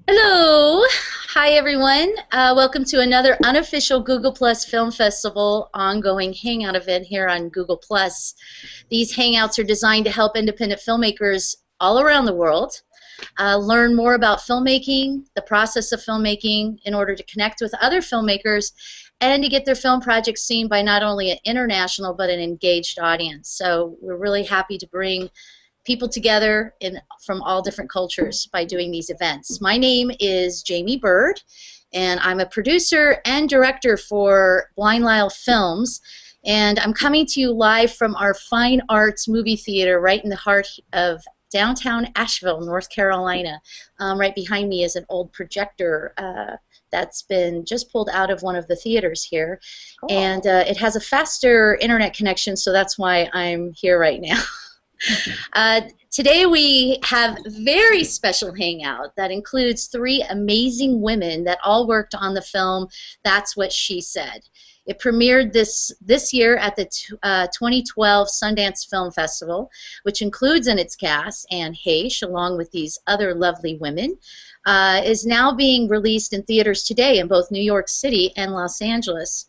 Hello. Hi, everyone. Welcome to another unofficial Google Plus Film Festival ongoing Hangout event here on Google Plus. These Hangouts are designed to help independent filmmakers all around the world learn more about filmmaking, the process of filmmaking, in order to connect with other filmmakers and to get their film projects seen by not only an international but an engaged audience. So we're really happy to bring people together from all different cultures by doing these events. My name is Jamie Bird, and I'm a producer and director for Blind Lyle Films, and I'm coming to you live from our Fine Arts movie theater right in the heart of downtown Asheville, North Carolina. Right behind me is an old projector that's been just pulled out of one of the theaters here. Cool. And it has a faster internet connection, so that's why I'm here right now. Today we have a very special hangout that includes 3 amazing women that all worked on the film That's What She Said. It premiered this year at the 2012 Sundance Film Festival, which includes in its cast Anne Heche, along with these other lovely women, is now being released in theaters today in both New York City and Los Angeles.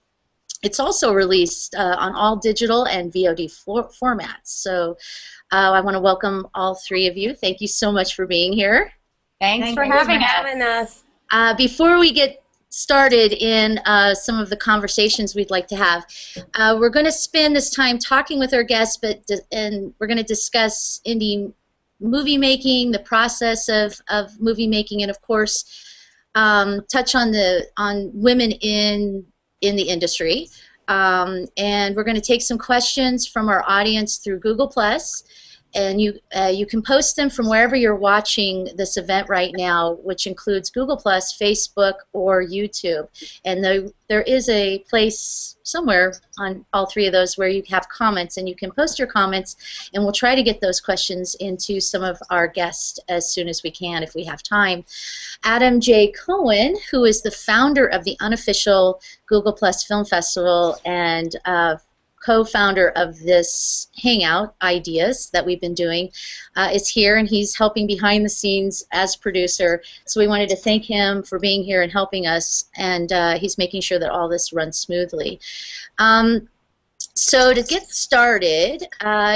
It's also released on all digital and VOD formats. So I want to welcome all 3 of you. Thank you so much for being here. Thanks for having us. Before we get started in some of the conversations we'd like to have, we're going to spend this time talking with our guests, and we're going to discuss indie movie making, the process of movie making, and of course touch on women in the industry. And we're going to take some questions from our audience through Google Plus, and you can post them from wherever you're watching this event right now, which includes Google Plus, Facebook, or YouTube. And there is a place somewhere on all 3 of those where you have comments, and you can post your comments, and we'll try to get those questions into some of our guests as soon as we can if we have time. Adam J. Cohen, who is the founder of the Unofficial Google Plus Film Festival and co-founder of this Hangout Ideas that we've been doing, is here, and he's helping behind the scenes as producer. So we wanted to thank him for being here and helping us, and he's making sure that all this runs smoothly. So to get started,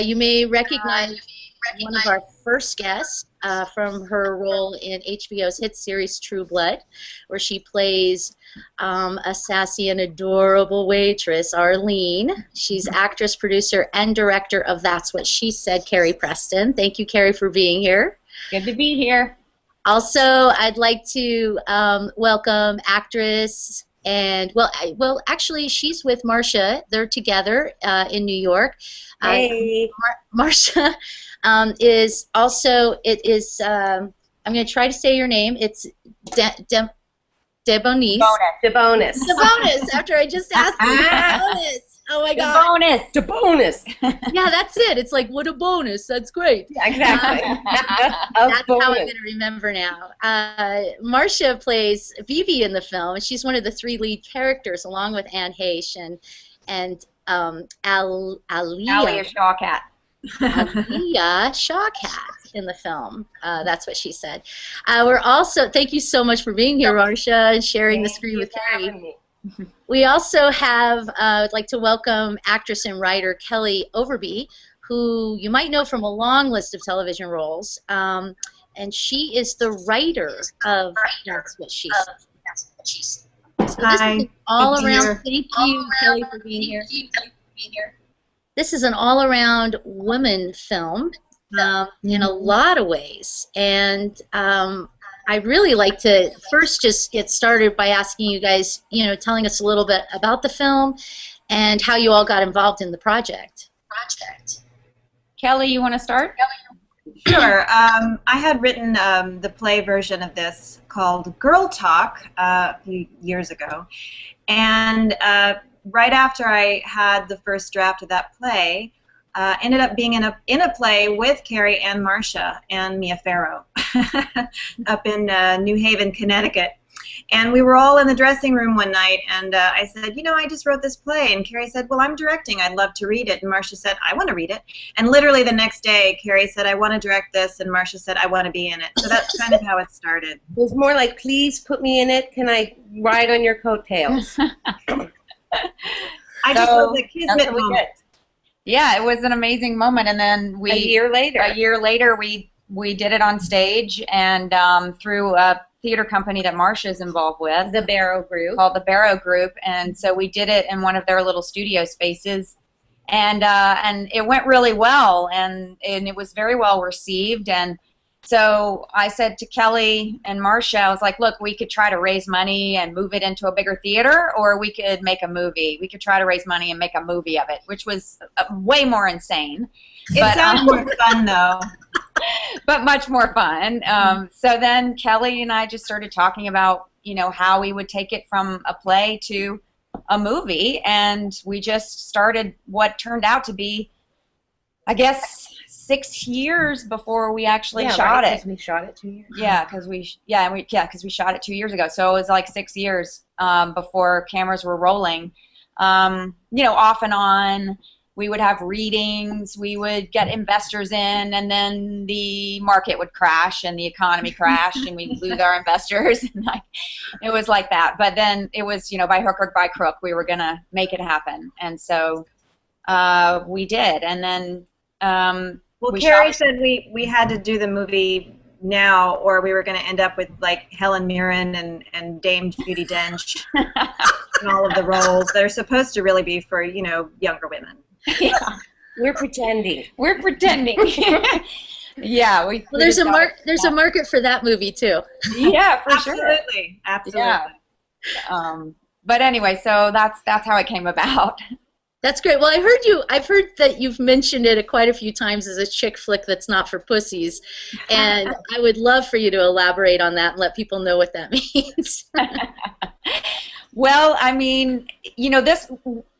you may recognize one of our first guests from her role in HBO's hit series True Blood, where she plays a sassy and adorable waitress, Arlene. She's actress, producer, and director of That's What She Said, Carrie Preston. Thank you, Carrie, for being here. Good to be here. Also, I'd like to welcome actress and, well, actually, she's with Marcia. They're together in New York. Hey. Marcia is also, I'm going to try to say your name. It's Debonis. Debonis. Debonis, after I just asked you. Debonis. Oh my God. Debonis. Yeah, that's it. It's like, what a bonus. That's great. Yeah, exactly. That's how I'm going to remember now. Marcia plays Vivi in the film, and she's one of the 3 lead characters, along with Anne Heche and Aliyah Shawkat. Aliyah Shawkat in the film. That's what she said. We're also, thank you so much for being here, Marcia, and sharing the screen with Carrie. We also have, I'd like to welcome actress and writer Kellie Overbey, who you might know from a long list of television roles, and she is the writer of That's What She Said. So this is an all-around, thank you, Kellie, for being here. This is an all-around woman film in a lot of ways, and I'd really like to first just get started by asking you guys, telling us a little bit about the film and how you all got involved in the project. Kellie, you want to start? Sure. I had written the play version of this called Girl Talk a few years ago, and right after I had the first draft of that play, ended up being in a play with Carrie and Marcia and Mia Farrow up in New Haven, Connecticut. And we were all in the dressing room one night, and I said, you know, I just wrote this play. And Carrie said, well, I'm directing. I'd love to read it. And Marcia said, I want to read it. And literally the next day, Carrie said, I want to direct this. And Marcia said, I want to be in it. So that's kind of how it started. It was more like, please put me in it. Can I ride on your coattails? I just love the kismet moment. Yeah, it was an amazing moment. And then A year later, we did it on stage, and through a theater company that Marcia's involved with, the Barrow Group, called the Barrow Group, and so we did it in one of their little studio spaces, and it went really well, and it was very well received. And so I said to Kellie and Marcia, I was like, look, we could try to raise money and move it into a bigger theater, or we could make a movie. We could try to raise money and make a movie of it, which was way more insane. It sounds more fun, though. But much more fun. So then Kellie and I just started talking about, you know, how we would take it from a play to a movie, and we just started what turned out to be, I guess, 6 years before we actually shot it. We shot it 2 years. Yeah, because we shot it 2 years ago. So it was like 6 years before cameras were rolling. You know, off and on. We would have readings, we would get investors in, and then the market would crash and the economy crashed and we'd lose our investors. And it was like that. But then it was, you know, by hook or by crook, we were going to make it happen. And so we did. And then well, Carrie said we had to do the movie now, or we were going to end up with like Helen Mirren and Dame Judi Dench and all of the roles. They're supposed to really be for, you know, younger women. Yeah, we're pretending. We're pretending. Yeah, well, there's a market for that movie too. Yeah, for sure. Absolutely. Yeah. But anyway, so that's how it came about. That's great. Well, I've heard that you've mentioned it quite a few times as a chick flick that's not for pussies, and I would love for you to elaborate on that and let people know what that means. Well, I mean, you know,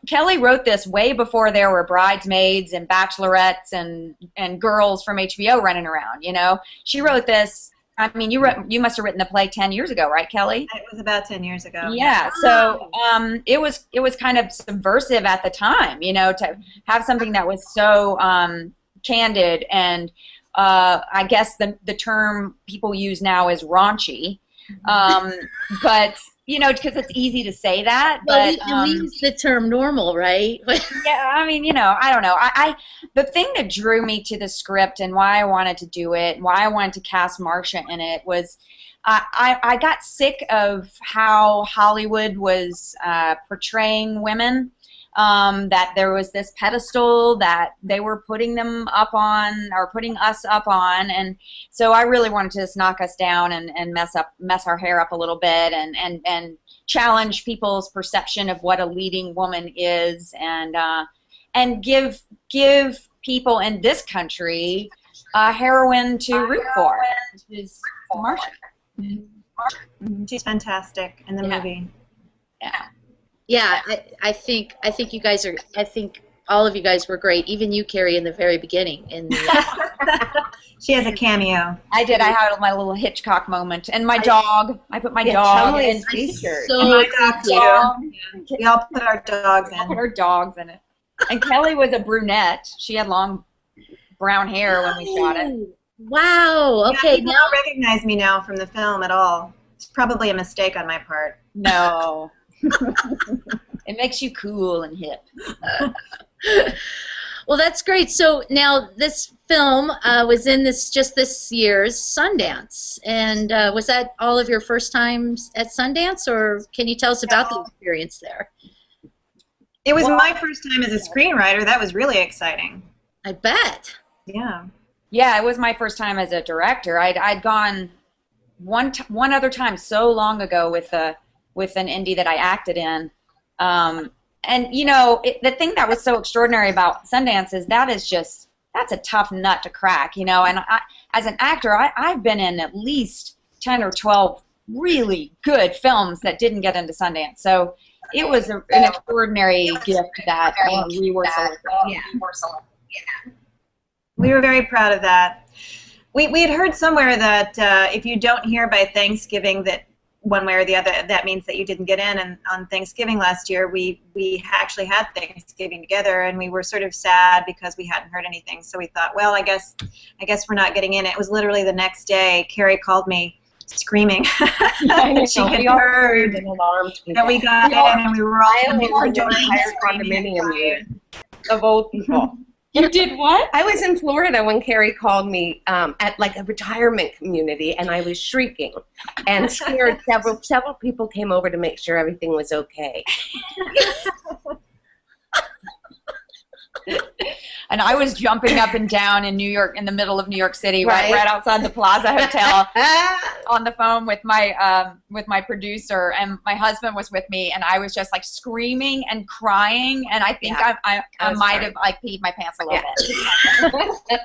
Kellie wrote this way before there were bridesmaids and bachelorettes and girls from HBO running around, you know. She wrote this, I mean, you must have written the play 10 years ago, right, Kellie? It was about 10 years ago. Yeah, so it was kind of subversive at the time, you know, to have something that was so candid, and I guess the term people use now is raunchy, but you know, because it's easy to say that, but we use the term normal, right? Yeah, I mean, you know, I don't know. The thing that drew me to the script and why I wanted to do it, why I wanted to cast Marcia in it, was I got sick of how Hollywood was portraying women. That there was this pedestal that they were putting them up on, or putting us up on, and so I really wanted to just knock us down and mess our hair up a little bit, and challenge people's perception of what a leading woman is, and give people in this country a heroine to root for, which is Marcia. She's fantastic in the movie. Yeah. Yeah, I think you guys are. I think all of you guys were great. Even you, Carrie, in the very beginning. She has a cameo. I did. I had my little Hitchcock moment, and my dog. I put my dog in featured. So my dog too. We all put our dogs in. Put our dogs in it. And Kellie was a brunette. She had long brown hair when we shot it. Wow. Okay. Yeah, people don't recognize me now from the film at all. It's probably a mistake on my part. No. It makes you cool and hip. Well, that's great. So now this film was in this year's Sundance, and was that all of your first times at Sundance, or can you tell us about the experience there? It was my first time as a screenwriter. That was really exciting. I bet. Yeah. Yeah, it was my first time as a director. I'd gone one other time so long ago with an indie that I acted in. And, you know, the thing that was so extraordinary about Sundance is that's a tough nut to crack, you know. And as an actor, I've been in at least 10 or 12 really good films that didn't get into Sundance. So it was an extraordinary gift that we were selected. Yeah. We were very proud of that. We had heard somewhere that if you don't hear by Thanksgiving that one way or the other, that means that you didn't get in. And on Thanksgiving last year, we actually had Thanksgiving together, and we were sort of sad because we hadn't heard anything. So we thought, well, I guess we're not getting in. It was literally the next day. Carrie called me screaming. She had heard that we got in, and we were all an entire condominium of old people. You did what? I was in Florida when Carrie called me at like a retirement community, and I was shrieking and scared. Several people came over to make sure everything was okay. And I was jumping up and down in New York, in the middle of New York City, right outside the Plaza Hotel, on the phone with my producer, and my husband was with me, and I was just like screaming and crying, and I think I might have like peed my pants a little bit.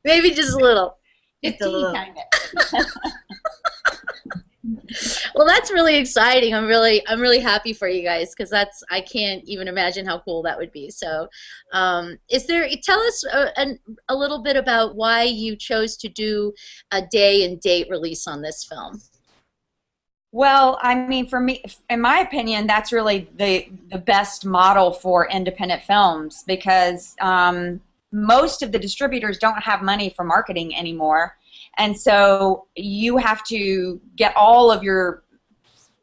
Maybe just a little. Just a little. Kind of. Well, that's really exciting. I'm really happy for you guys, because I can't even imagine how cool that would be. So, tell us a little bit about why you chose to do a day and date release on this film. Well, I mean, for me, in my opinion, that's really the best model for independent films, because most of the distributors don't have money for marketing anymore. And so you have to get all of your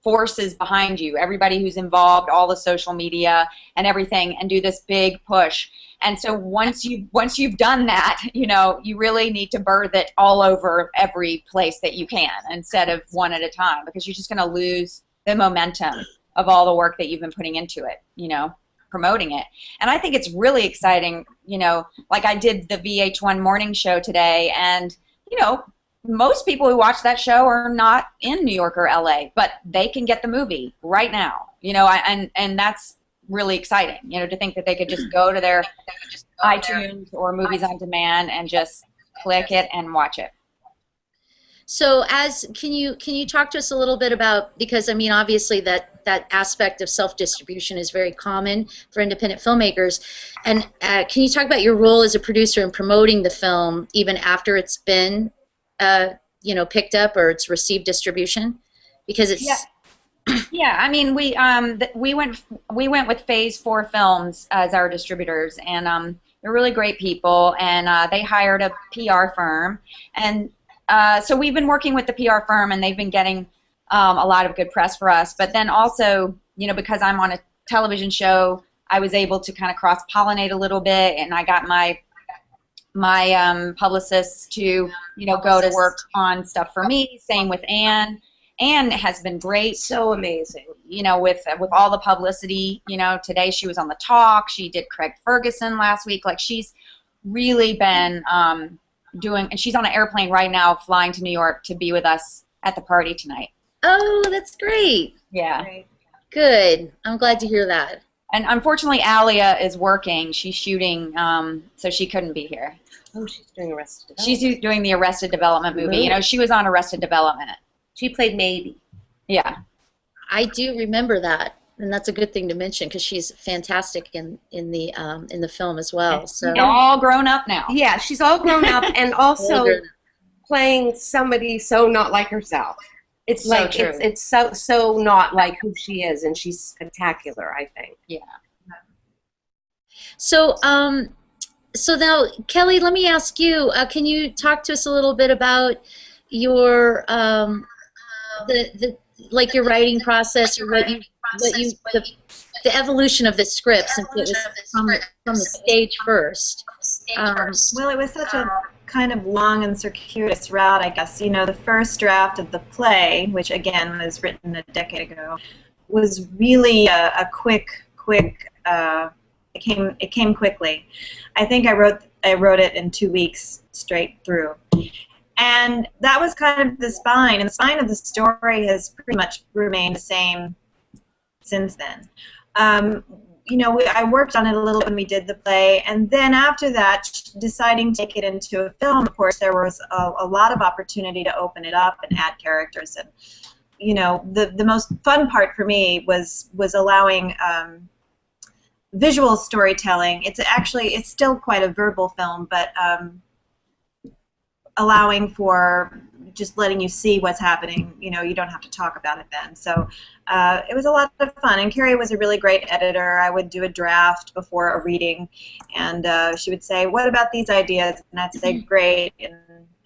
forces behind you, everybody who's involved, all the social media and everything, and do this big push. And so once you've done that, you know, you really need to birth it all over every place that you can, instead of one at a time, because you're just going to lose the momentum of all the work that you've been putting into it, you know, promoting it. And I think it's really exciting, you know, like I did the VH1 morning show today, and you know, most people who watch that show are not in New York or LA, but they can get the movie right now, you know, and that's really exciting, you know, to think that they could just go to their iTunes or Movies on Demand and just click it and watch it. So, can you talk to us a little bit about, because I mean, obviously that aspect of self-distribution is very common for independent filmmakers, and can you talk about your role as a producer in promoting the film even after it's been, you know, picked up or it's received distribution, because it's yeah. I mean, we went with Phase 4 Films as our distributors, and they're really great people, and they hired a PR firm, and so we've been working with the PR firm, and they've been getting a lot of good press for us. But then also, you know, because I'm on a television show, I was able to kind of cross-pollinate a little bit, and I got my publicists to, you know, go to work on stuff for me. Same with Anne. Anne has been great. So amazing. You know, with all the publicity. You know, today she was on The Talk. She did Craig Ferguson last week. Like, she's really been doing, and she's on an airplane right now flying to New York to be with us at the party tonight. Oh, that's great. Yeah. Great. Good. I'm glad to hear that. And unfortunately, Alia is working. She's shooting, so she couldn't be here. Oh, she's doing Arrested Development. She's doing the Arrested Development movie. You know, she was on Arrested Development. She played Maybe. Yeah. I do remember that, and that's a good thing to mention, because she's fantastic in the film as well. So They're all grown up now. Yeah, she's all grown up, and also playing somebody so not like herself. It's like so true. It's so not like who she is, and she's spectacular, I think. Yeah. So so now, Kellie, let me ask you, can you talk to us a little bit about your like your writing process, or the evolution of the script, since it was from the stage first? Well, it was such a kind of long and circuitous route, I guess. You know, the first draft of the play, which again was written a decade ago, was really a quick. It came quickly. I think I wrote it in 2 weeks straight through. And that was kind of the spine, and the spine of the story has pretty much remained the same since then. You know, I worked on it a little when we did the play, and then after that, deciding to take it into a film, of course, there was a lot of opportunity to open it up and add characters. And, you know, the most fun part for me was allowing visual storytelling. It's still quite a verbal film, but allowing for just letting you see what's happening. You know, you don't have to talk about it then. So it was a lot of fun. And Carrie was a really great editor. I would do a draft before a reading, and she would say, "What about these ideas?" And I'd say, "Great," and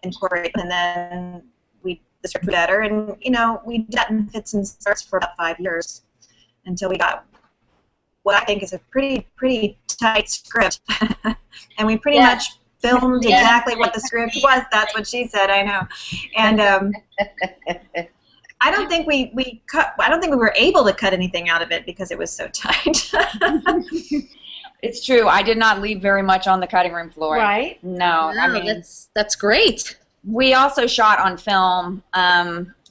incorporate. And then the script was better. And you know, we did that in fits and starts for about 5 years until we got what I think is a pretty tight script. And we pretty much filmed exactly what the script was. That's what she said. I know. And I don't think we were able to cut anything out of it because it was so tight. It's true. I did not leave very much on the cutting room floor. Right? No. I mean, that's great. We also shot on film,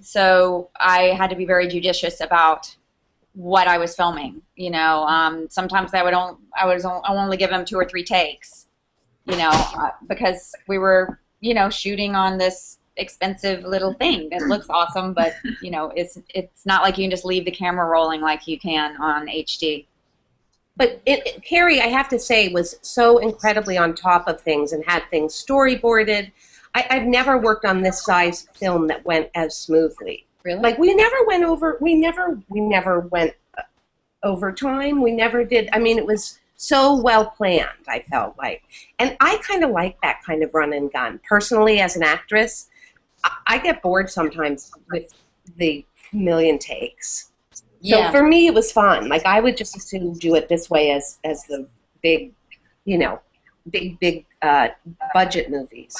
so I had to be very judicious about what I was filming. You know, sometimes I would only give them 2 or 3 takes. You know, because we were, you know, shooting on this expensive little thing that looks awesome, but you know, it's not like you can just leave the camera rolling like you can on HD. But Carrie, I have to say, was so incredibly on top of things and had things storyboarded. I've never worked on this size film that went as smoothly. Really? Like we never went over. We never went overtime. We never did. I mean, it was so well planned, I felt like. And I kind of like that kind of run and gun. Personally, as an actress, I get bored sometimes with the million takes. So for me, it was fun. Like, I would just as soon do it this way as the big, you know, big budget movies.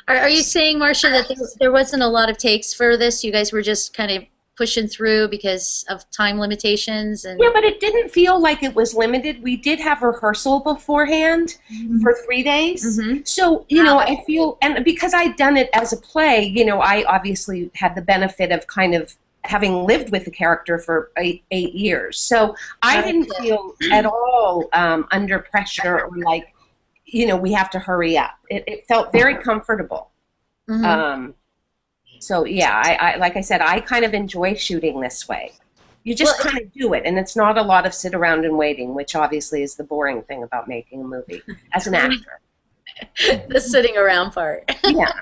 Are you saying, Marcia, that there wasn't a lot of takes for this? You guys were just kind of pushing through because of time limitations? And yeah, but it didn't feel like it was limited. We did have rehearsal beforehand for 3 days. So, you know, I feel, and because I'd done it as a play, you know, I obviously had the benefit of kind of having lived with the character for 8 years. So I didn't feel at all under pressure or like, you know, we have to hurry up. It felt very comfortable. So yeah, I like I said, I kind of enjoy shooting this way. You just kind of do it, and it's not a lot of sit around and waiting, which obviously is the boring thing about making a movie as an actor. The sitting around part. Yeah,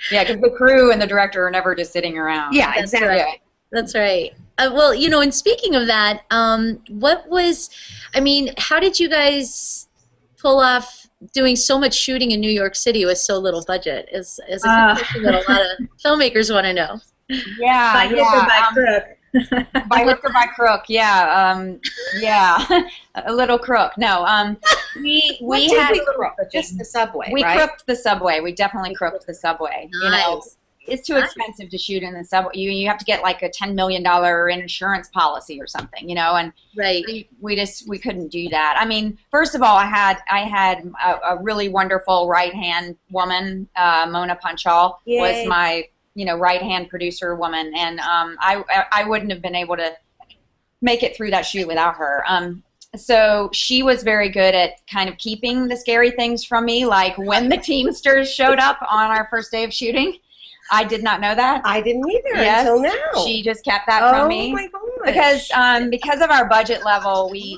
because the crew and the director are never just sitting around. Yeah, exactly. Right. That's right. Well, you know, and speaking of that, how did you guys pull off doing so much shooting in New York City with so little budget? Is a question that a lot of filmmakers want to know. Yeah, by hook or by crook. By hook or by crook, yeah, a little crook. No, we had just the subway. We right? crooked the subway. We definitely crooked the subway. Nice. You know, it's too expensive to shoot in the subway. You have to get like a $10 million insurance policy or something, you know, and we couldn't do that. I mean, first of all, I had a really wonderful right-hand woman, Mona Panchal was my, you know, right-hand producer woman, and I wouldn't have been able to make it through that shoot without her. So she was very good at kind of keeping the scary things from me, like when the Teamsters showed up on our first day of shooting. I did not know that. I didn't either until now. She just kept that from me. Oh my gosh. Because of our budget level, we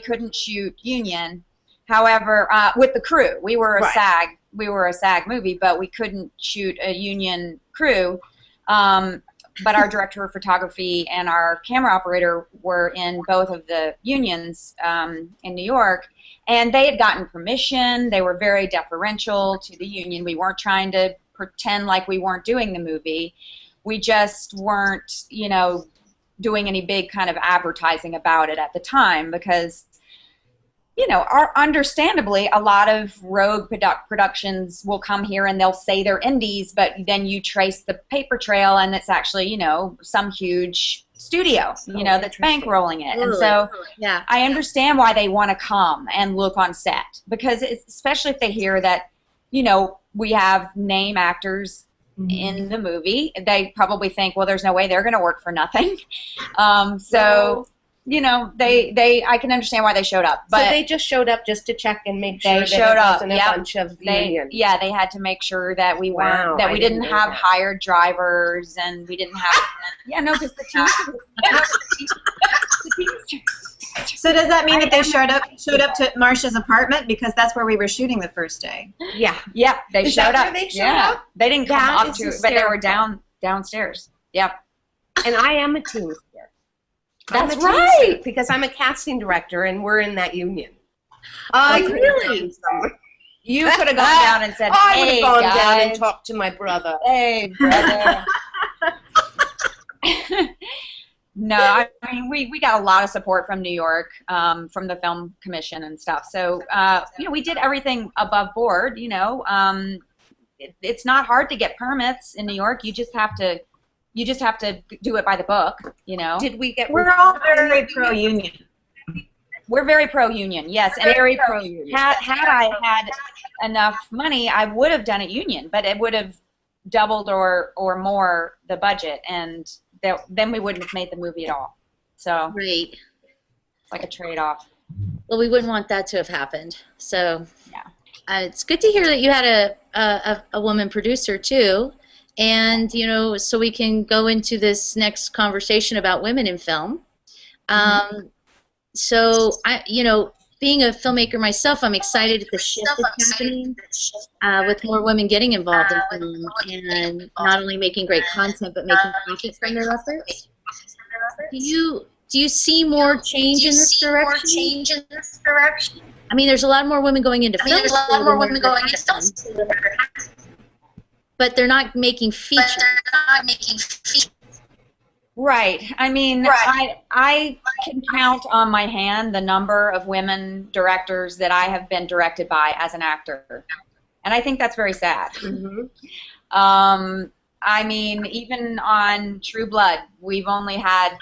couldn't shoot union. However, with the crew, we were a SAG movie, but we couldn't shoot a union crew. But our director of photography and our camera operator were in both of the unions in New York, and they had gotten permission. They were very deferential to the union. We weren't trying to pretend like we weren't doing the movie. We just weren't, you know, doing any big kind of advertising about it at the time because, you know, understandably, a lot of rogue productions will come here and they'll say they're indies, but then you trace the paper trail and it's actually, you know, some huge studio, you know, that's bankrolling it. And so I understand why they want to come and look on set because especially if they hear that, you know, we have name actors in the movie. They probably think, well, there's no way they're going to work for nothing. You know, I can understand why they showed up. But so they just showed up just to check and make sure that there wasn't a bunch of unions. Yeah, they had to make sure that we weren't, that we didn't have hired drivers and we didn't have, because the Teamsters. So does that mean that they showed up to Marcia's apartment, because that's where we were shooting the first day? Yeah. Yep, they Is showed that up. where they showed up? They didn't come That up is to it, but they were hysterical. downstairs. Yep. And I am a teamster. That's I'm a right. teamster because I'm a casting director and we're in that union. I could have really? done some- You could have gone down and said, I would "Hey, have gone guys. down and talked to my brother. Hey, brother." No, I mean, we got a lot of support from New York, from the Film Commission and stuff. So, you know, we did everything above board, you know. It's not hard to get permits in New York. You just have to do it by the book, you know. Did we get? We're all very pro-union. We're very pro-union, yes. And Very pro-union. had I had enough money, I would have done it union, but it would have doubled or more the budget, and then we wouldn't have made the movie at all. So Right. it's like a trade-off. Well, we wouldn't want that to have happened. So Yeah. it's good to hear that you had a woman producer too, and you know, so we can go into this next conversation about women in film. So you know, being a filmmaker myself, I'm excited at the shift that's happening with more women getting involved in film and not only making great content but making profit from their efforts. Do you see more change in this direction? I mean, there's a lot more women going into film school, but they're not making features. Right. I mean, I can count on my hand the number of women directors that I have been directed by as an actor, and I think that's very sad. I mean, even on True Blood, we've only had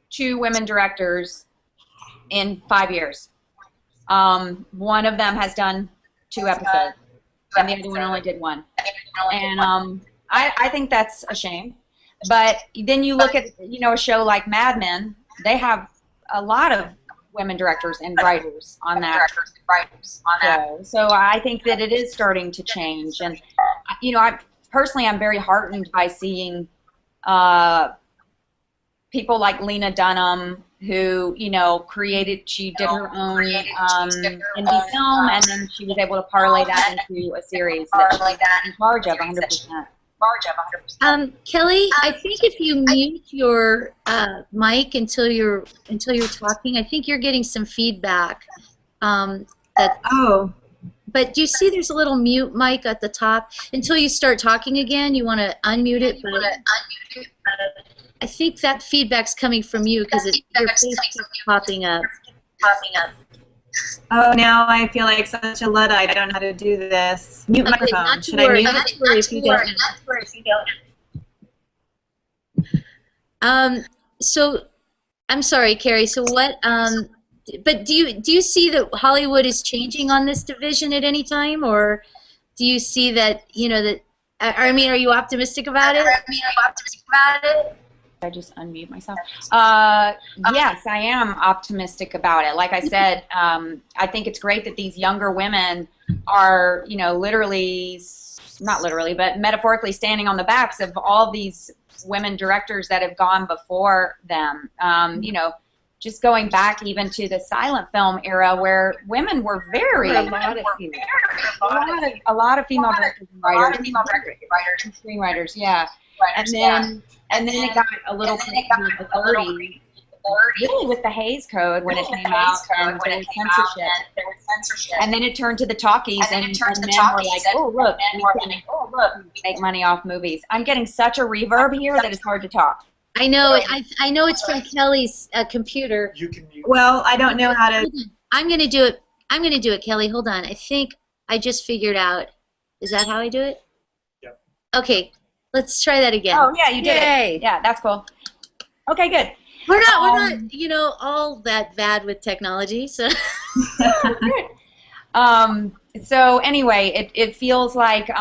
2 women directors in 5 years. One of them has done 2 episodes, and the other one only did 1. And I think that's a shame. But then you look at, you know, a show like Mad Men, they have a lot of women directors and writers on that show. So I think that it is starting to change. And, you know, I'm very heartened by seeing people like Lena Dunham, who, you know, she did her own indie film, and then she was able to parlay that into a series that she's in charge of 100%. Kelly, I think if you mute your mic until you're talking, I think you're getting some feedback. Oh. But do you see there's a little mute mic at the top? Until you start talking again, you want to unmute it. But I think that feedback's coming from you because your face keeps popping up. Oh, now I feel like such a Luddite. I don't know how to do this. Mute my phone. Should I mute it? Not to worry if you don't. So, I'm sorry, Carrie. So what? But do you see that Hollywood is changing on this division at any time, or do you see that, you know, that? I mean, are you optimistic about it? I just unmute myself. Yes, I am optimistic about it. Like I said, I think it's great that these younger women are, you know, literally, not literally, but metaphorically standing on the backs of all these women directors that have gone before them. You know, just going back even to the silent film era where women were a lot of female directors and writers, and screenwriters, yeah. And then it got a little crazy in the 30s, really with the Hays Code when it came out, and there was censorship. And then it turned to the talkies, and men were like, oh, look, we make money off movies. I'm getting such a reverb here that it's hard to talk. I know. I know it's from Kelly's computer. You can mute. Well, I don't know how to. I'm gonna do it, Kelly. Hold on. I think I just figured out. Is that how I do it? Yep. Okay. Let's try that again. Oh, yeah, you did Yay. it. Yeah, that's cool. Okay, good. We're not, you know, all that bad with technology, so. So anyway, it feels like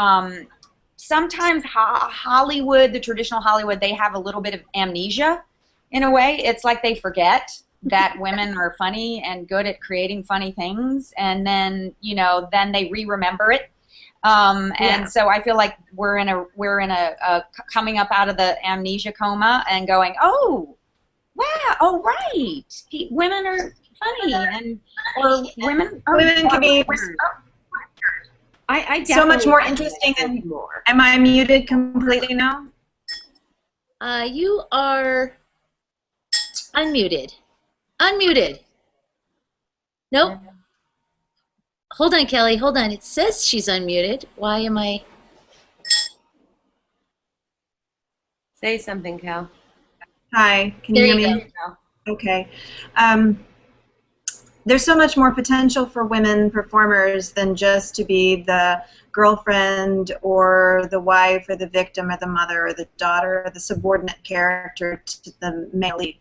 sometimes Hollywood, the traditional Hollywood, they have a little bit of amnesia in a way. It's like they forget that women are funny and good at creating funny things, and then, you know, then they remember it. And so I feel like we're in a coming up out of the amnesia coma and going, oh, Wow. Oh, right. Women are funny, and or women. Women can be I so much definitely more like interesting it than. more. Am I muted completely now? You are unmuted. Unmuted. Nope. Hold on, Kelly. Hold on. It says she's unmuted. Why am I? Say something, Cal. Hi, can There you you hear me? Okay. There's so much more potential for women performers than just to be the girlfriend or the wife or the victim or the mother or the daughter or the subordinate character to the male lead.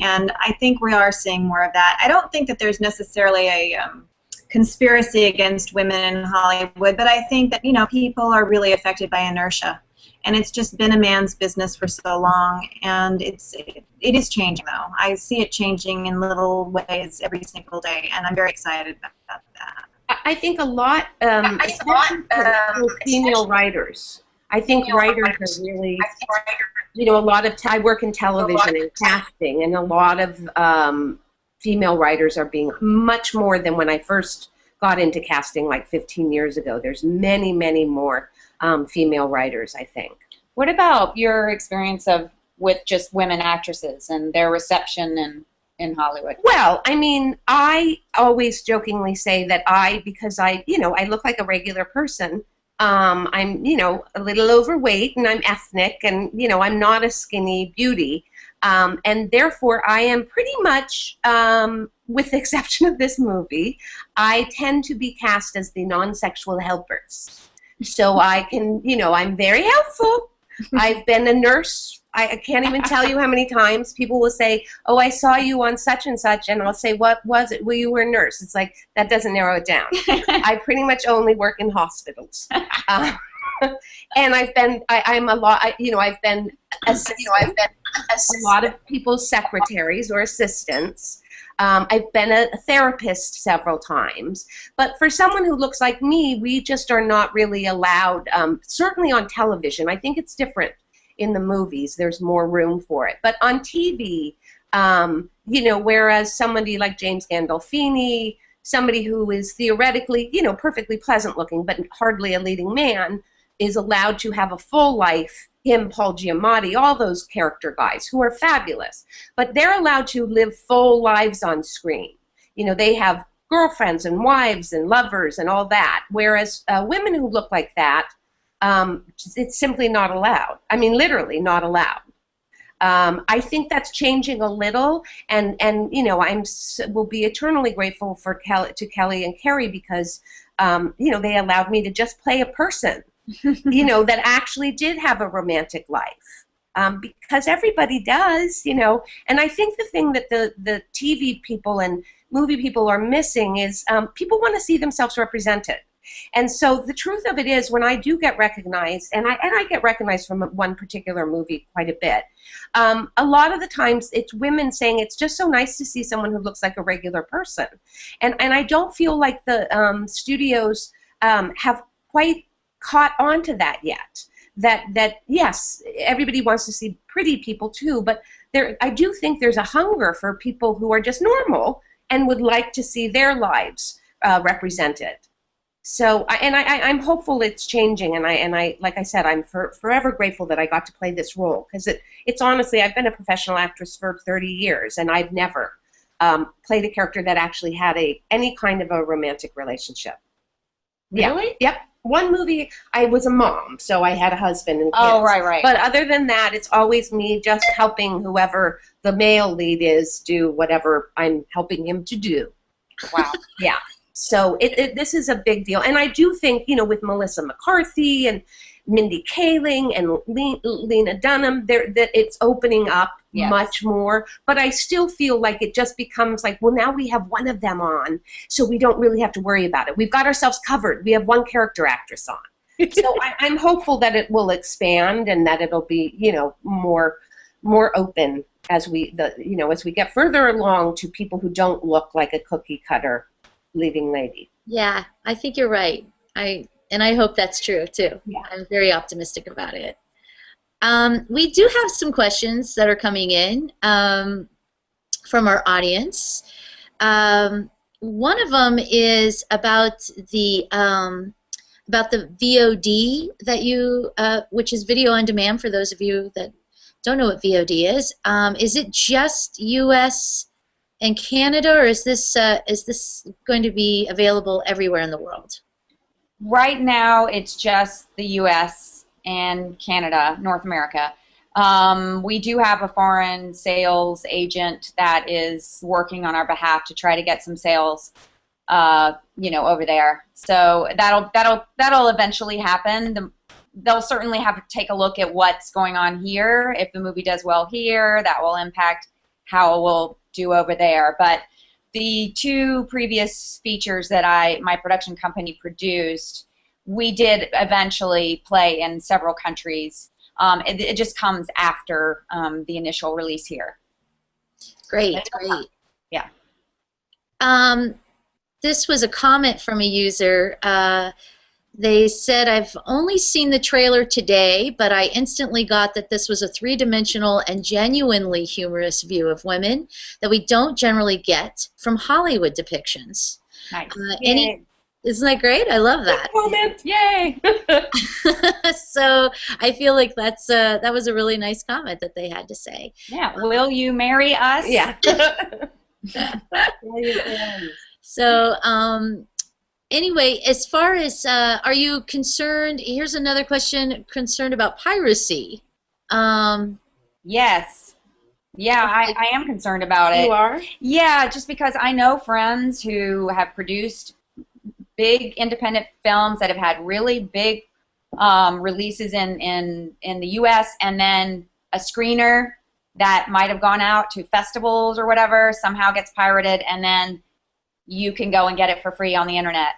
And I think we are seeing more of that. I don't think that there's necessarily a conspiracy against women in Hollywood, but I think that, you know, people are really affected by inertia. And it's just been a man's business for so long, and it is changing, though. I see it changing in little ways every single day, and I'm very excited about that. I think a lot, especially for female writers. I think writers are really, you know, a lot of, I work in television and casting, and a lot of female writers are being much more than when I first got into casting like 15 years ago. There's many, many more female writers, I think. What about your experience with just women actresses and their reception in Hollywood? Well, I mean, I always jokingly say that because I, you know, I look like a regular person. I'm, you know, a little overweight, and I'm ethnic, and, you know, I'm not a skinny beauty. And therefore, I am pretty much, with the exception of this movie, I tend to be cast as the non-sexual helpers. So I can, you know, I'm very helpful. I've been a nurse. I can't even tell you how many times people will say, oh, I saw you on such and such, and I'll say, what was it? Well, you were a nurse. It's like, that doesn't narrow it down. I pretty much only work in hospitals. And I've been, I'm a lot, you know, I've been a lot of people's secretaries or assistants. I've been a therapist several times. But for someone who looks like me, we just are not really allowed, certainly on television. I think it's different in the movies. There's more room for it. But on TV, you know, whereas somebody like James Gandolfini, somebody who is theoretically, you know, perfectly pleasant looking, but hardly a leading man, is allowed to have a full life. Him, Paul Giamatti, all those character guys who are fabulous. But they're allowed to live full lives on screen. You know, they have girlfriends and wives and lovers and all that. Whereas women who look like that, it's simply not allowed. I mean, literally not allowed. I think that's changing a little, and you know, will be eternally grateful for Kelly and Carrie because you know, they allowed me to just play a person. You know, that actually did have a romantic life, because everybody does, you know. And I think the thing that the TV people and movie people are missing is people want to see themselves represented. And so the truth of it is, when I do get recognized, and I get recognized from one particular movie quite a bit, a lot of the times it's women saying it's just so nice to see someone who looks like a regular person. And I don't feel like the studios have quite caught on to that yet. That yes, everybody wants to see pretty people too, but I do think there's a hunger for people who are just normal and would like to see their lives represented. So, I'm hopeful it's changing, and I like I said, I'm forever grateful that I got to play this role, because it's honestly, I've been a professional actress for 30 years, and I've never played a character that actually had any kind of a romantic relationship. Really? Yeah. Yep. One movie, I was a mom, so I had a husband and kids. Oh, right. But other than that, it's always me just helping whoever the male lead is do whatever I'm helping him to do. Wow. Yeah. So this is a big deal. And I do think, you know, with Melissa McCarthy and Mindy Kaling and Lena Dunham, that it's opening up much more. But I still feel like it just becomes like, well, now we have one of them on, so we don't really have to worry about it. We've got ourselves covered. We have one character actress on. So I'm hopeful that it will expand and that it'll be, you know, more open as we get further along to people who don't look like a cookie cutter leading lady. Yeah, I think you're right. And I hope that's true too. Yeah. I'm very optimistic about it. We do have some questions that are coming in. from our audience. One of them is about the VOD that you, which is video on demand for those of you that don't know what VOD is. Is it just U.S. and Canada, or is this going to be available everywhere in the world? Right now, it's just the U.S. and Canada, North America. We do have a foreign sales agent that is working on our behalf to try to get some sales, over there. So that'll eventually happen. They'll certainly have to take a look at what's going on here. If the movie does well here, that will impact how it will do over there. But the two previous features that my production company produced, we did eventually play in several countries. It just comes after the initial release here. Great, great. Yeah. This was a comment from a user. They said, I've only seen the trailer today, but I instantly got that this was a three-dimensional and genuinely humorous view of women that we don't generally get from Hollywood depictions. Nice. Isn't that great? I love that. Moment. Yay! So I feel like that was a really nice comment that they had to say. Yeah. Will you marry us? Yeah. So anyway, as far as are you concerned? Here's another question: concerned about piracy? Yes. Yeah, I am concerned about it. You are? Yeah, just because I know friends who have produced big independent films that have had really big releases in the U.S. and then a screener that might have gone out to festivals or whatever somehow gets pirated, and then you can go and get it for free on the internet.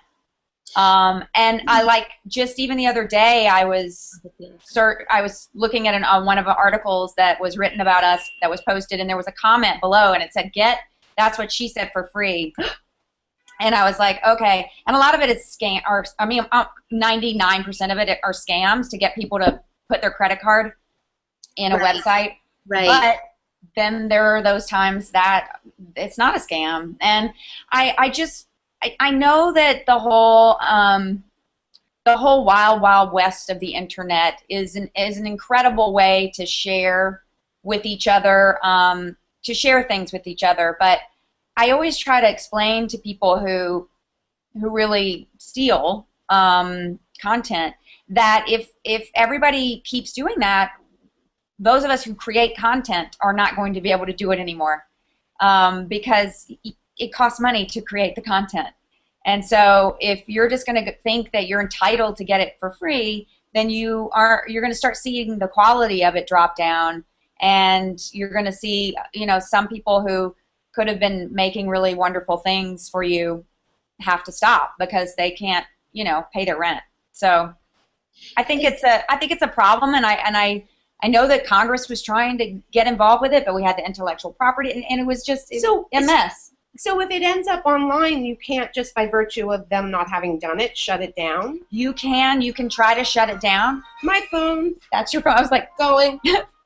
And I just even the other day I was looking at one of the articles that was written about us that was posted, and there was a comment below, and it said, "Get That's What She Said for free." And I was like, okay. And a lot of it is scam, or 99% of it are scams to get people to put their credit card in a website. Right. But then there are those times that it's not a scam. And I know that the whole wild, wild west of the internet is an incredible way to share with each other, to share things with each other. But I always try to explain to people who really steal content that if everybody keeps doing that, those of us who create content are not going to be able to do it anymore, because it costs money to create the content. And so if you're just going to think that you're entitled to get it for free, then you're going to start seeing the quality of it drop down, and you're going to see, some people who could have been making really wonderful things for you have to stop because they can't, pay their rent. So I think it's a problem, and I know that Congress was trying to get involved with it, but we had the intellectual property, and it was just a mess. So if it ends up online, you can't just by virtue of them not having done it, shut it down? You can try to shut it down. My phone. That's your phone. I was like, going.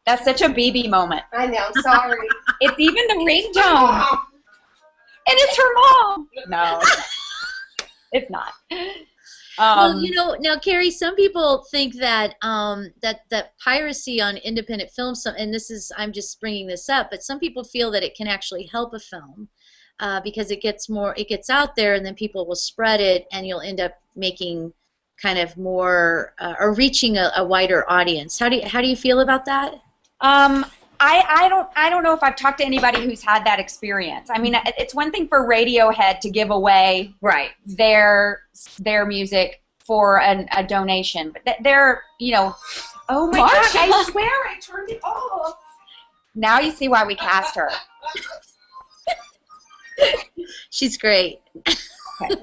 That's such a BB moment. I know, sorry. It's even the ringtone. And it's her mom. No, it's not. Well, now, Carrie, some people think that that piracy on independent films, and I'm just bringing this up, but some people feel that it can actually help a film because it gets out there, and then people will spread it, and you'll end up making kind of more or reaching a wider audience. How do you feel about that? I don't know if I've talked to anybody who's had that experience. I mean, it's one thing for Radiohead to give away their music for a donation, but they're oh my God! I swear I turned it off. Now you see why we cast her. She's great. Okay.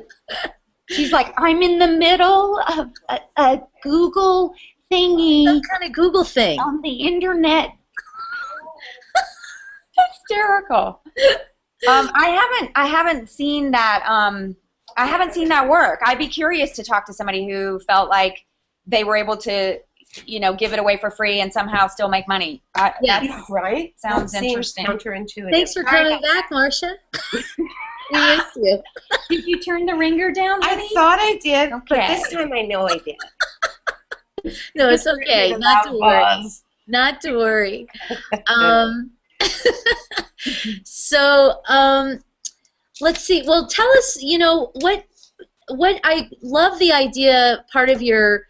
She's like, I'm in the middle of a Google thingy. Some kind of Google thing on the internet. Hysterical. I haven't seen that. I haven't seen that work. I'd be curious to talk to somebody who felt like they were able to you know, give it away for free and somehow still make money. Yeah, right. Sounds That interesting. Seems counterintuitive. Thanks for coming back, Marcia. We missed you. Did you turn the ringer down, honey? I thought I did, Okay. but this time I know I did. No, it's okay. Not to worry. Not to worry. So let's see. Well, tell us. You know what I love the idea. Part of your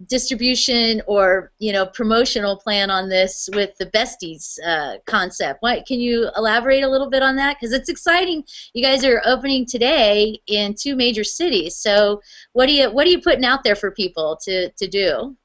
distribution or promotional plan on this with the Besties concept. Can you elaborate a little bit on that? Because it's exciting. You guys are opening today in 2 major cities. So what are you putting out there for people to do?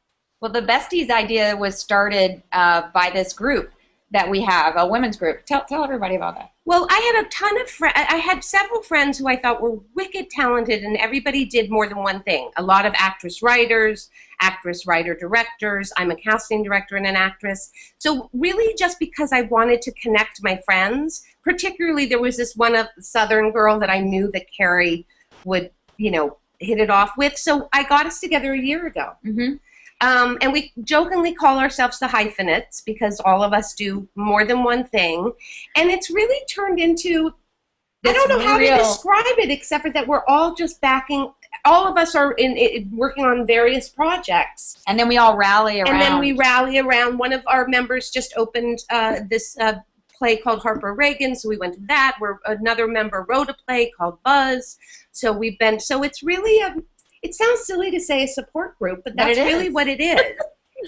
Well, the Besties idea was started by this group that we have, a women's group. Tell everybody about that. Well, I had a ton of I had several friends who I thought were wicked talented, and everybody did more than one thing. A lot of actress-writers, actress-writer-directors. I'm a casting director and an actress. So really just because I wanted to connect my friends, particularly there was this one Southern girl that I knew that Carrie would, hit it off with. So I got us together a year ago. Mm-hmm. And we jokingly call ourselves the hyphenates because all of us do more than one thing. And it's really turned into, I don't know how to describe it except for that we're all just backing, all of us are working on various projects. And then we all rally around. And then we rally around. One of our members just opened this play called Harper Reagan, so we went to that. Another member wrote a play called Buzz. So it's really it sounds silly to say a support group, but that's really what it is.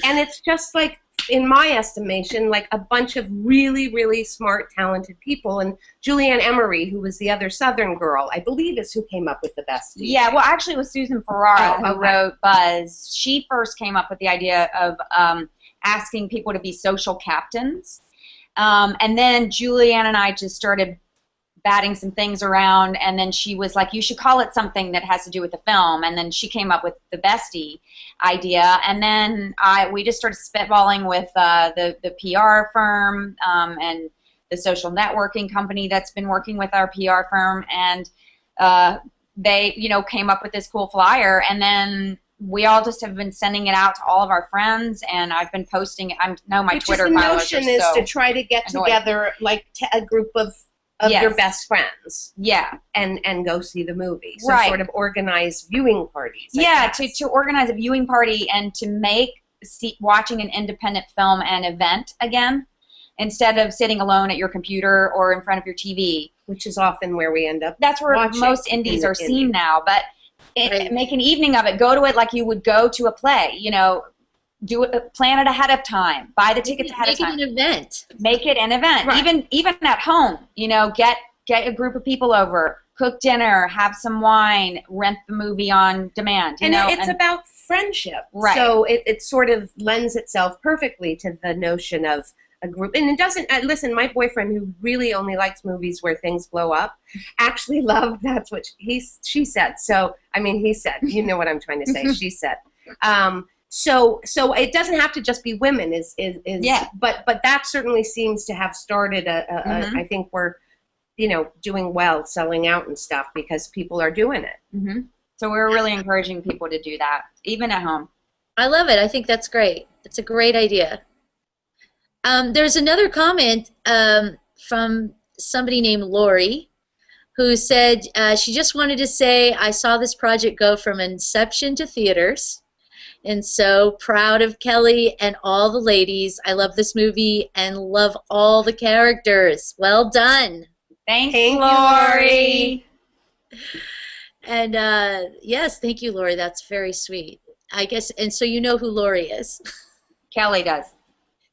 And it's just like, in my estimation, like a bunch of really, really smart, talented people. And Julianne Emery, who was the other Southern girl, I believe is who came up with the Besties. Yeah, well, actually it was Susan Ferrara who wrote Buzz. She first came up with the idea of asking people to be social captains. And then Julianne and I just started batting some things around, and then she was like, you should call it something that has to do with the film, and then she came up with the Bestie idea, and then we just started spitballing with the PR firm and the social networking company that's been working with our PR firm, and they came up with this cool flyer, and then we all just have been sending it out to all of our friends, and I've been posting it. I know my Twitter followers are so the notion is to try to get together like a group of your best friends, and go see the movie. So sort of organize viewing parties. To organize a viewing party and to make watching an independent film an event again, instead of sitting alone at your computer or in front of your TV, which is often where we end up. That's where most indies are seen now. But make an evening of it. Go to it like you would go to a play. Do it, plan it ahead of time. Buy the tickets ahead of time. Make it an event. Make it an event. Right. Even at home, get a group of people over, cook dinner, have some wine, rent the movie on demand. It's about friendship. Right. So it sort of lends itself perfectly to the notion of a group. And it doesn't, listen, my boyfriend, who really only likes movies where things blow up, actually loved, that's what she said. So, he said, you know what I'm trying to say, she said. So it doesn't have to just be women, but that certainly seems to have started I think we're, doing well, selling out and stuff because people are doing it. Mm-hmm. So we're really encouraging people to do that, even at home. I love it. I think that's great. It's a great idea. There's another comment from somebody named Laurie, who said she just wanted to say, I saw this project go from inception to theaters. And so proud of Kelly and all the ladies. I love this movie and love all the characters. Well done. Thank you, Laurie. And yes, thank you, Laurie. That's very sweet. I guess, and so you know who Laurie is. Kelly does.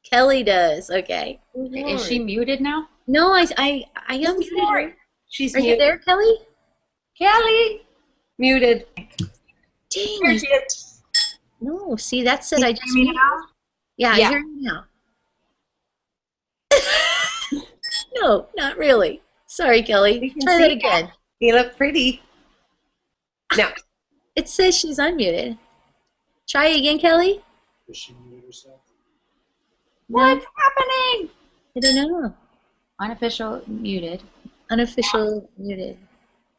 Kelly does. Okay. Is she muted now? No, I am muted. Laurie. She's Are you there, Kelly? Kelly. Muted. Dang. There she is. No, see, that said I just... Hear me now? Yeah, I hear you now. No, not really. Sorry, Kelly. Try that again. You look pretty. No. It says she's unmuted. Try again, Kelly. Does she mute herself? What's happening? I don't know. Unofficial muted. Unofficial muted.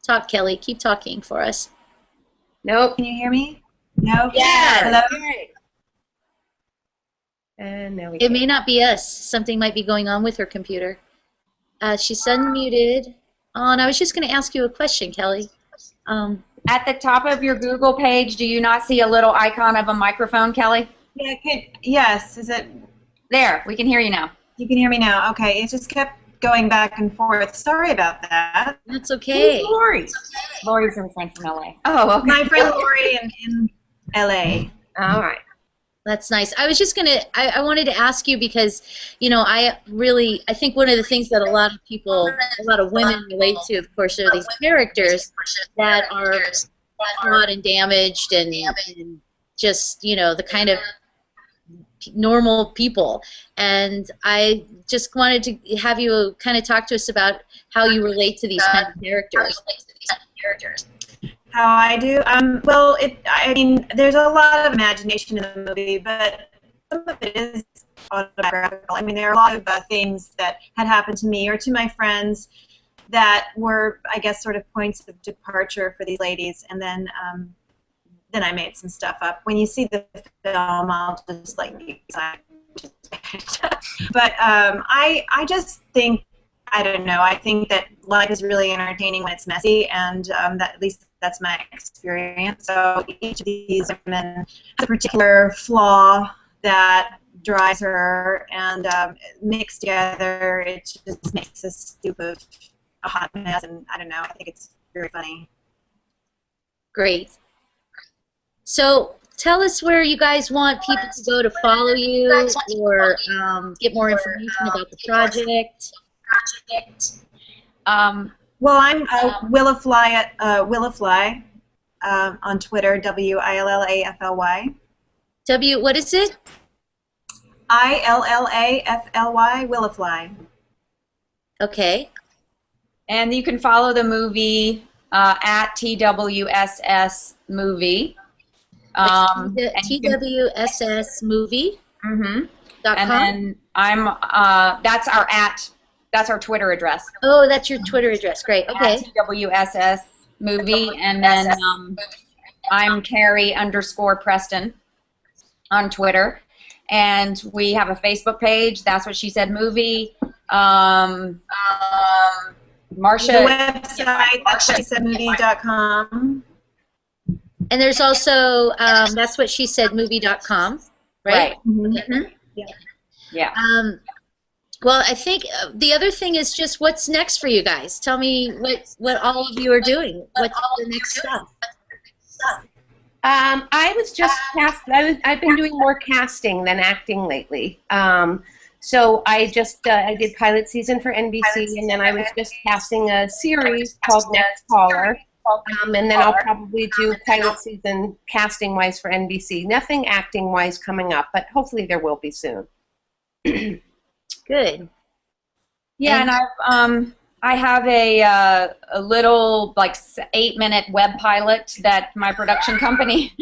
Talk, Kelly. Keep talking for us. Nope. Can you hear me? No? Yeah. Hello? And now we It may not be us. Something might be going on with her computer. She's unmuted. Oh, and I was just going to ask you a question, Kelly. At the top of your Google page, do you not see a little icon of a microphone, Kelly? Yeah, yes, is it? There, we can hear you now. You can hear me now. Okay, it just kept going back and forth. Sorry about that. That's okay. Who's Lauries? Laurie's her friend from LA. Oh, okay. My friend Laurie in LA. All right. That's nice. I was just going to, I wanted to ask you because, you know, I think one of the things that a lot of people, a lot of women relate to, of course, are these characters that are flawed and damaged and just, you know, the kind of normal people. And I just wanted to have you kind of talk to us about how you relate to these kind of characters. How I do? Well, I mean, there's a lot of imagination in the movie, but some of it is autobiographical. I mean, there are a lot of things that had happened to me or to my friends that were, I guess, sort of points of departure for these ladies, and then I made some stuff up. When you see the film, I'll just like be excited. But I just think, I don't know, I think that life is really entertaining when it's messy, and that, at least that's my experience. So each of these women has a particular flaw that drives her, and mixed together, it just makes a soup of a hot mess, and I don't know, I think it's very funny. Great. So tell us where you guys want people to go to follow you or get more information about the project. Well, I'm Willafly at Willafly on Twitter, WILLAFLY. What is it? ILLAFLY, Willafly. Okay. And you can follow the movie at TWSS Movie. TWSS Movie. Mm-hmm. And then that's our Twitter address. Oh, that's your Twitter address. Great. Okay. TWSS Movie, and then I'm Carrie_Preston on Twitter, and we have a Facebook page. That's What She Said Movie. Marcia. The website, thatswhatshesaidmovie.com. And there's also that's what she said movie.com, right? Mm-hmm. Yeah. Well, I think the other thing is just what's next for you guys. Tell me what all of you are doing. What's the next stuff? I was just cast. I've been doing more casting than acting lately. So I did pilot season for NBC, and then I was just casting a series called Next Caller. And then I'll probably do pilot season casting-wise for NBC. Nothing acting-wise coming up, but hopefully there will be soon. Good. Yeah, and I have a little like 8-minute web pilot that my production company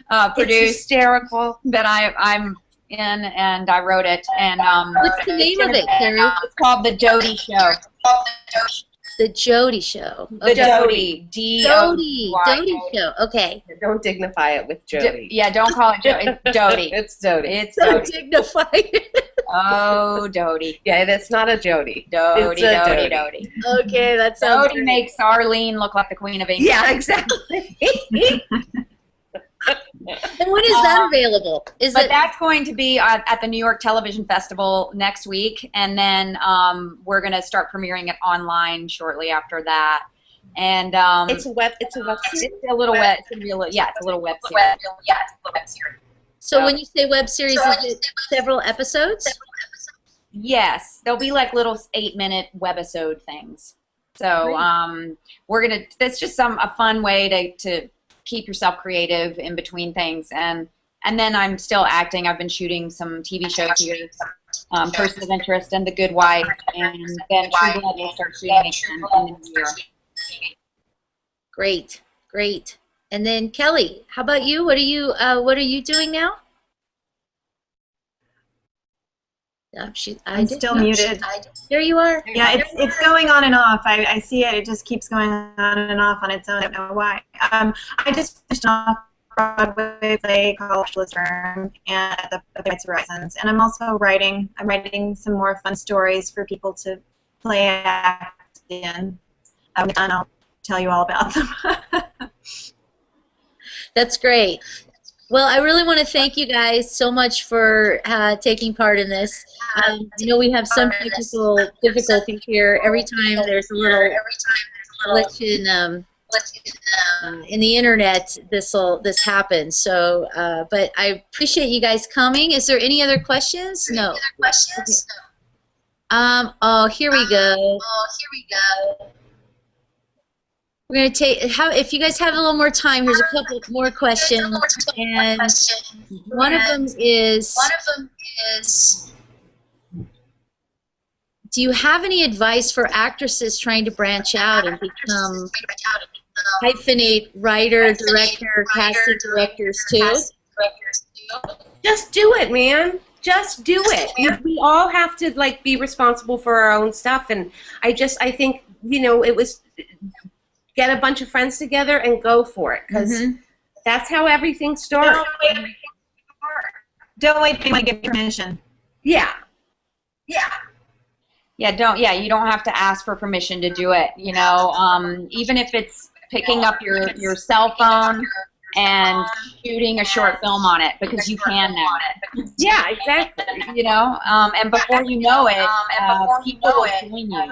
produced. It's hysterical. That I'm in, and I wrote it. And what's the name of it, Carrie? It's called The Jody Show. The Jody Show. Okay. The Jody. Jody Show. Okay. Don't dignify it with Jody. Yeah, don't call it Jody. It's Jody. It's Jody. It's So Jody. dignified. Oh, Jody. Yeah, that's not a Jody. Dodie. Okay, that sounds Dodie great. makes Arlene look like the Queen of England. Yeah, exactly. And when is that available? That's going to be at the New York Television Festival next week, and then we're going to start premiering it online shortly after that. And It's a web series. It's a little web. It's a little web series. So when you say web series, is it several episodes? Yes, they'll be like little 8-minute webisode things. So that's just a fun way to keep yourself creative in between things, and then I'm still acting. I've been shooting some TV shows here, Person of Interest and The Good Wife, and then True Blood will start shooting again in the new year. Great. And then Kelly, how about you? What are you doing now? I'm still muted. There you are. Yeah, it's going on and off. I see it. It just keeps going on and off on its own. I don't know why. I just finished off Broadway play called Turn and the Piracy Horizons. And I'm also writing. I'm writing some more fun stories for people to play act in. And I'll tell you all about them. That's great. Well, I really want to thank you guys so much for taking part in this. I know we have some technical difficulties here. Every time there's a little glitch in the internet, this happens. So, but I appreciate you guys coming. Is there any other questions? No. Okay. Oh, here we go. We're going to take, if you guys have a little more time, here's a couple more questions. And one of them is, do you have any advice for actresses trying to branch out and become hyphenate writer, director, casting directors too? Just do it, man. Just do it. We all have to like be responsible for our own stuff, and I think, you know, it was get a bunch of friends together and go for it, because that's how everything starts. Don't wait to give permission. Yeah. You don't have to ask for permission to do it, you know. Even if it's picking up your cell phone and shooting a short film on it, because you can now. Yeah, exactly. You know, and before you know it, people will join you.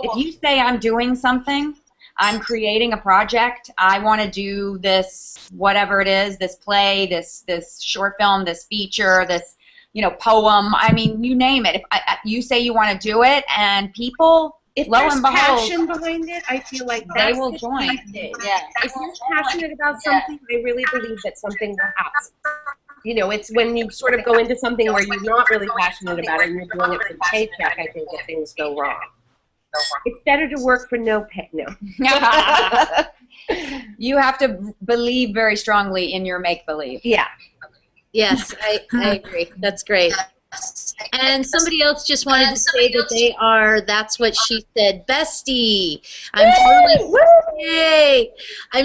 If you say, I'm doing something, I'm creating a project, I want to do this, whatever it is, this play, this short film, this feature, this, you know, poem, I mean, you name it. If you say you want to do it, and people, if lo there's and behold, passion behind it, I feel like they will join. Yeah. If you're passionate about something, I really believe that something will happen. You know, it's when you sort of go into something where you're not really passionate about it and you're doing it for the paycheck, I think that things go wrong. It's better to work for no pay. No. You have to believe very strongly in your make-believe. Yeah. Yes, I agree. That's great. And somebody else just wanted to say that they are, that's what she said, bestie. I'm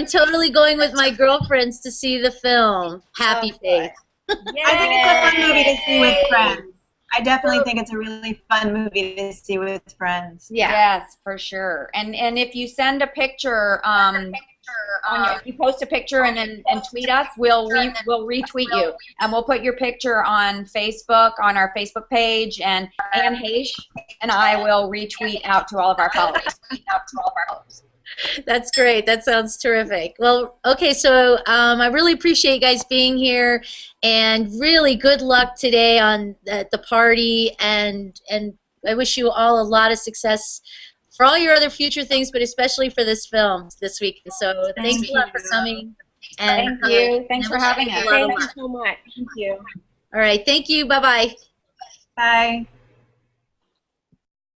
totally going with my girlfriends to see the film. Happy Faith. I think it's a fun movie to see with friends. I definitely think it's a really fun movie to see with friends. Yeah. Yes, for sure. And if you send a picture, if you post a picture and tweet us, we'll retweet you, and we'll put your picture on Facebook, on our Facebook page, and Anne Heche and I will retweet out to all of our followers. That's great. That sounds terrific. Well, okay, so I really appreciate you guys being here, and really good luck today at the party, and I wish you all a lot of success for all your other future things, but especially for this film this week. So thanks a lot for coming. And thank you. Thanks for having us. Thank you so much. Thank you. All right. Thank you. Bye-bye. Bye.